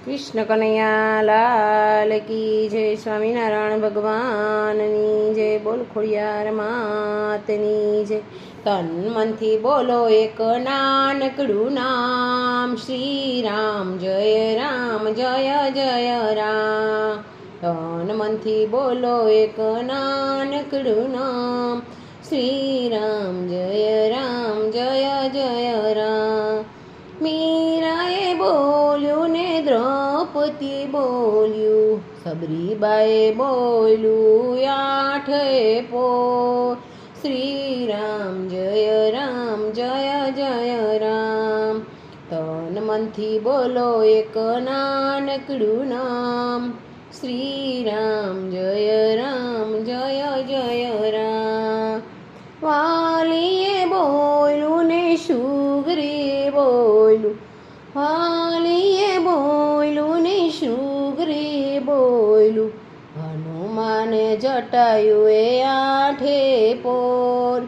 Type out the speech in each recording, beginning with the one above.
કૃષ્ણ કનૈયા લાલ કી જય, સ્વામિનારાયણ ભગવાનની જય, બોલ ખોડિયાર માતની જય। તન મનથી બોલો એક નાનકડું નામ, શ્રી રામ જય રામ જય જય રામ। તન મનથી બોલો એક નાનકડું નામ, શ્રી રામ જય રામ જય જય રામ। મીરાએ બોલ્યું ને દ્રૌપદી બોલ્યું, સબરીબાએ બોલ્યું આઠે પોર, શ્રી રામ જય રામ જય જય રામ। તન મનથી બોલો એક નાનકડું નામ, શ્રી રામ જય રામ જય જય રામ। વાલીએ બોલ્યું ને શુગરીએ બોલ્યું, વાલીએ બોલ્યું ને શુગરીએ બોલ્યું, હનુમાન જટાયુએ આઠે પોર,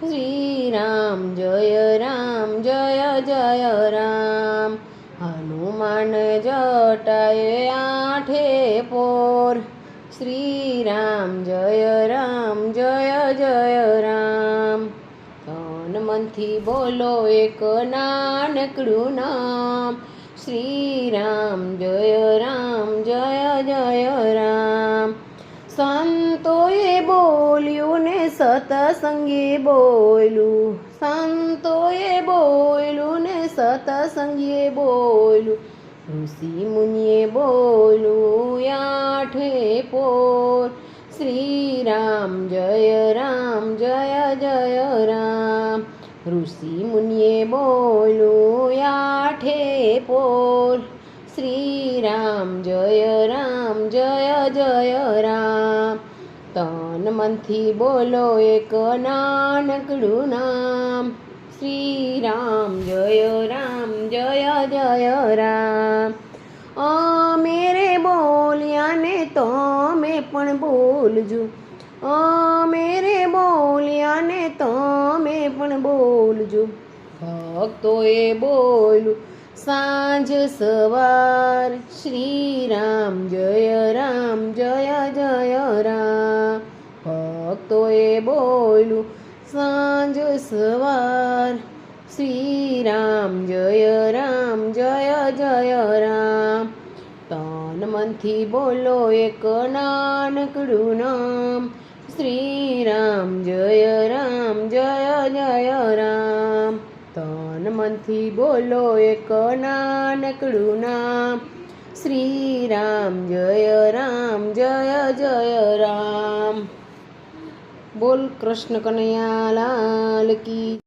શ્રી રામ જય રામ જય જય રામ। હનુમાન જટાએ આઠે પોર, શ્રી રામ જય રામ જય જય રામ। તન મનથી બોલો એક નાનકડું નામ, શ્રી રામ જય રામ જય જય રામ। સંતોએ બોલ્યું ને સતસંગે બોલ્યું, સંતોએ બોલ્યું ને સતસંગે બોલ્યું, ઋષિ મુનિએ બોલ્યું આઠે પોર, શ્રી રામ જય રામ જય જય રામ। ઋષિ મુનિએ બોલ્યું આઠે પોર, શ્રી રામ જય રામ જય જય રામ। તન મનથી બોલો એક નાનકડું નામ, શ્રી રામ જય રામ જય જય રામ। અમે રે બોલ્યા ને તમે પણ બોલજો, અમે રે બોલ્યા ને તમે પણ બોલજો, ભક્તોએ બોલ્યું સાંજ સવાર, શ્રી રામ જય રામ જય જય રામ। ભક્તોએ બોલ્યું સાંજ સવાર, શ્રી રામ જય રામ જય જય રામ। તન મનથી બોલો એક નાનકડું નામ, શ્રી રામ જય રામ જય જય રામ। તન મનથી બોલો એક નાનકડું નામ, શ્રી રામ જય રામ જય જય રામ। બોલ કૃષ્ણ કનૈયા લાલ કી।